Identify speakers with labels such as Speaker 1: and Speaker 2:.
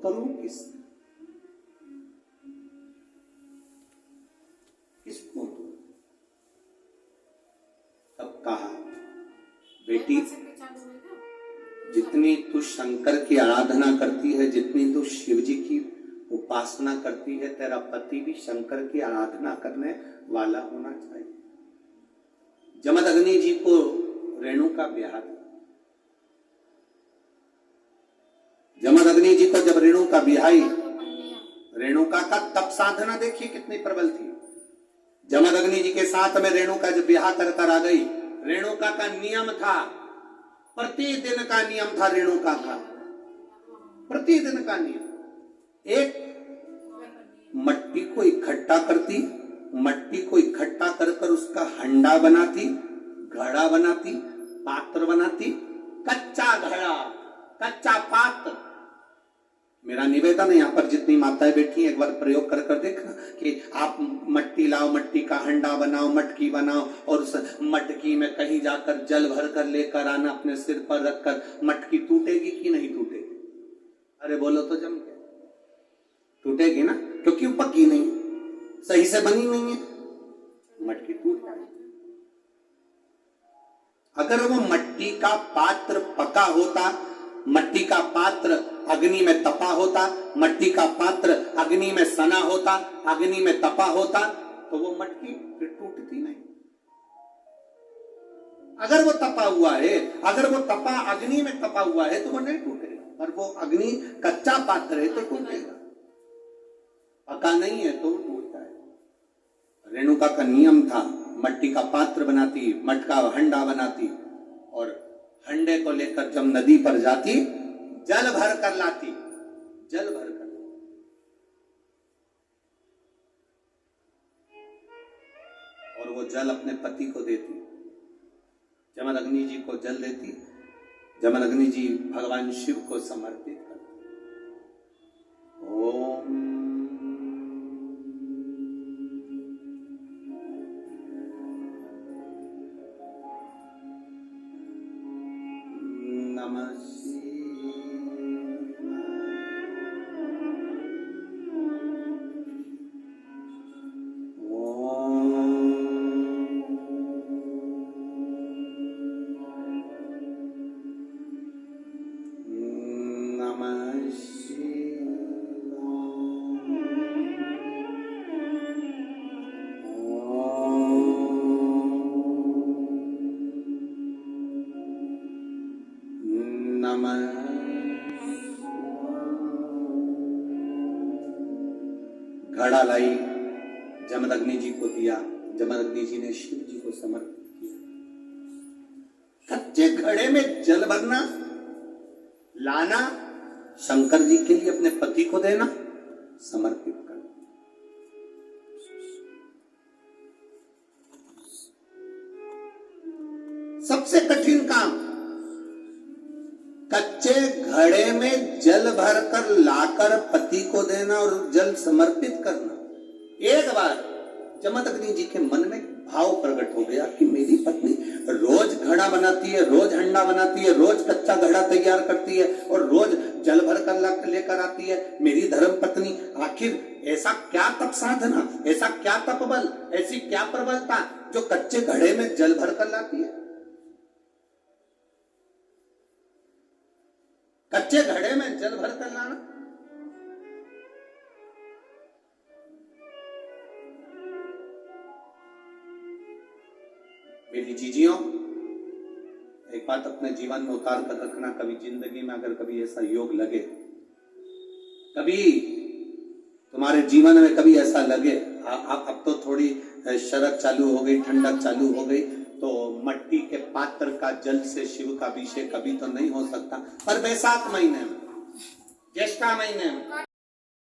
Speaker 1: करूं किसको दूं? तब कहा, बेटी जितनी तू शंकर की आराधना करती है, जितनी तू शिव जी की उपासना करती है, तेरा पति भी शंकर की आराधना करने वाला होना चाहिए। जमदग्नि जी को रेणु का ब्याह था। जमदग्नि जी को जब रेणु का ब्याही, रेणुका का तप साधना देखिए कितनी प्रबल थी। जमदग्नि जी के साथ में रेणुका जब ब्याह कर आ गई, रेणुका का नियम था, प्रतिदिन का नियम था रेणुका का, प्रतिदिन का नियम। एक मट्टी को इकट्ठा करती, मट्टी को इकट्ठा कर कर उसका हंडा बनाती, घड़ा बनाती, पात्र बनाती, कच्चा घड़ा, कच्चा पात्र। मेरा निवेदन है यहाँ पर जितनी माताएं बैठी हैं, एक बार प्रयोग कर कर देखना कि आप मट्टी लाओ, मट्टी का हंडा बनाओ, मटकी बनाओ और उस मटकी में कहीं जाकर जल भर कर लेकर आना, अपने सिर पर रखकर। मटकी टूटेगी कि नहीं टूटेगी? अरे बोलो तो जम के टूटेगी ना, क्योंकि वो पकी नहीं, सही से बनी नहीं है, मटकी टूट जाएगी। अगर वो मट्टी का पात्र पका होता, मट्टी का पात्र अग्नि में तपा होता, मट्टी का पात्र अग्नि में सना होता, अग्नि में तपा होता, तो वो मटकी फिर टूटती नहीं। अगर वो तपा हुआ है, अगर वो तपा अग्नि में तपा हुआ है तो वो नहीं टूटेगा, और वो अग्नि कच्चा पात्र है तो टूटेगा, पका नहीं है तो टूटता है। रेणुका का नियम था, मट्टी का पात्र बनाती, मटका हंडा बनाती और हंडे को लेकर जब नदी पर जाती, जल भर कर लाती, जल भर कर, और वो जल अपने पति को देती, जमदग्नि जी को जल देती। जमदग्नि जी भगवान शिव को समर्पित करती। ओम नमः घड़ा लाई, जमदग्नि जी को दिया, जमदग्नि जी ने शिव जी को समर्पित किया। कच्चे घड़े में जल भरना, लाना, शंकर जी के लिए अपने पति को देना, समर्पित करना। सबसे कठिन काम, कच्चे घड़े में जल भरकर लाकर पति को देना और जल समर्पित करना। एक बार जमदग्नि जी के मन में भाव प्रकट हो गया कि मेरी पत्नी रोज घड़ा बनाती है, रोज हंडा बनाती है, रोज कच्चा घड़ा तैयार करती है और रोज जल भर कर लेकर आती है। मेरी धर्म पत्नी, आखिर ऐसा क्या तप साधना, ऐसा क्या तप बल, ऐसी क्या प्रबलता जो कच्चे घड़े में जल भर कर लाती है? कच्चे घड़े में जल भर कर लाना। मेरी जीजियों, एक बात अपने जीवन में उतार कर रखना, कभी जिंदगी में अगर कभी ऐसा योग लगे, कभी तुम्हारे जीवन में कभी ऐसा लगे, अब तो थोड़ी शरद चालू हो गई, ठंडक चालू हो गई, तो मट्टी के पात्र का जल से शिव का अभिषेक कभी तो नहीं हो सकता, पर बैसाख महीने में, ज्येष्ठा महीने में